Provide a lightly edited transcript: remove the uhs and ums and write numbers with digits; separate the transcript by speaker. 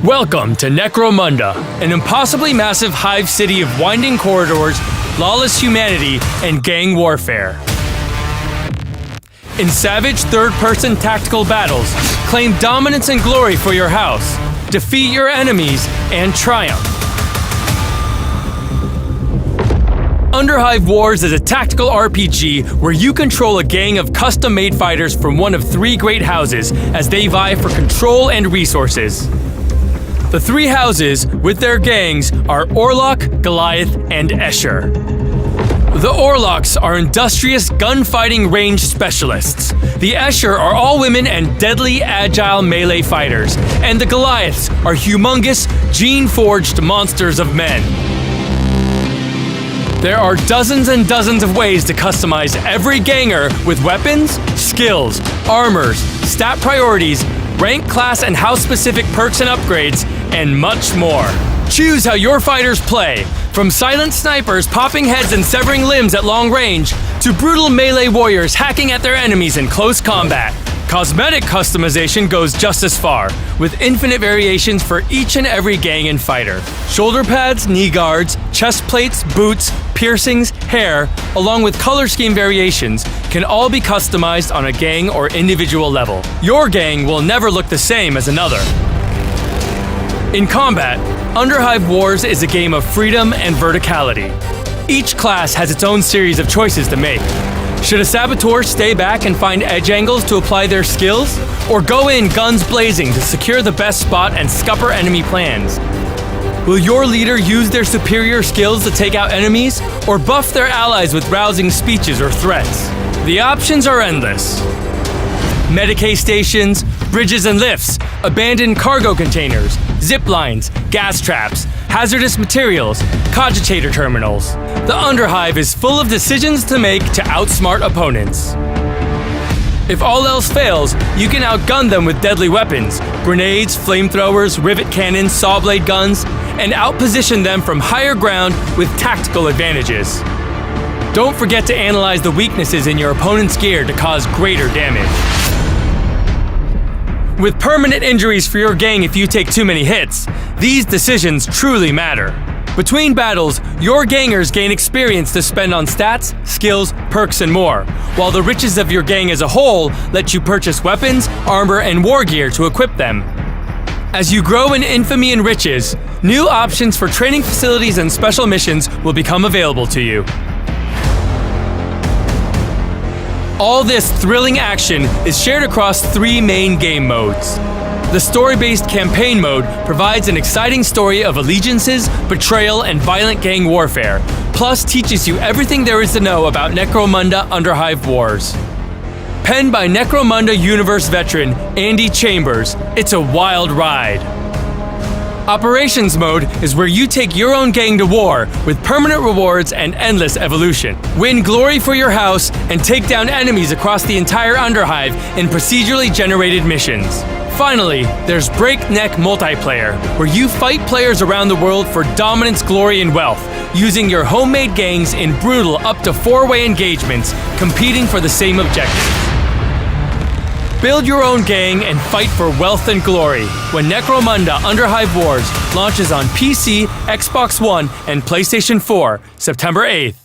Speaker 1: Welcome to Necromunda, an impossibly massive hive city of winding corridors, lawless humanity, and gang warfare. In savage third-person tactical battles, claim dominance and glory for your house, defeat your enemies, and triumph. Underhive Wars is a tactical RPG where you control a gang of custom-made fighters from one of three great houses as they vie for control and resources. The three houses, with their gangs, are Oрлок, Golиаф, and Эшер. The Oрлоks are industrious gunfighting range specialists. The Эшер are all women and deadly agile melee fighters. And the Golиафs are humongous, gene-forged monsters of men. There are dozens and dozens of ways to customize every ganger with weapons, skills, armors, stat priorities, rank, class, and house-specific perks and upgrades, and much more. Choose how your fighters play, from silent snipers popping heads and severing limbs at long range, to brutal melee warriors hacking at their enemies in close combat. Cosmetic customization goes just as far, with infinite variations for each and every gang and fighter. Shoulder pads, knee guards, chest plates, boots, piercings, hair, along with color scheme variations, can all be customized on a gang or individual level. Your gang will never look the same as another. In combat, Underhive Wars is a game of freedom and verticality. Each class has its own series of choices to make. Should a saboteur stay back and find edge angles to apply their skills? Or go in guns blazing to secure the best spot and scupper enemy plans? Will your leader use their superior skills to take out enemies, or buff their allies with rousing speeches or threats? The options are endless. Medicae stations, bridges and lifts, abandoned cargo containers, zip lines, gas traps, hazardous materials, cogitator terminals. The Underhive is full of decisions to make to outsmart opponents. If all else fails, you can outgun them with deadly weapons, grenades, flamethrowers, rivet cannons, saw blade guns, and outposition them from higher ground with tactical advantages. Don't forget to analyze the weaknesses in your opponent's gear to cause greater damage. With permanent injuries for your gang if you take too many hits, these decisions truly matter. Between battles, your gangers gain experience to spend on stats, skills, perks, and more, while the riches of your gang as a whole let you purchase weapons, armor, and war gear to equip them. As you grow in infamy and riches, new options for training facilities and special missions will become available to you. All this thrilling action is shared across three main game modes. The story-based campaign mode provides an exciting story of allegiances, betrayal, and violent gang warfare, plus teaches you everything there is to know about Necromunda Underhive Wars. Penned by Necromunda universe veteran Andy Chambers, it's a wild ride. Operations mode is where you take your own gang to war with permanent rewards and endless evolution. Win glory for your house and take down enemies across the entire Underhive in procedurally generated missions. Finally, there's Breakneck Multiplayer, where you fight players around the world for dominance, glory, and wealth, using your homemade gangs in brutal up to 4-way engagements, competing for the same objective. Build your own gang and fight for wealth and glory when Necromunda Underhive Wars launches on PC, Xbox One, and PlayStation 4, September 8th.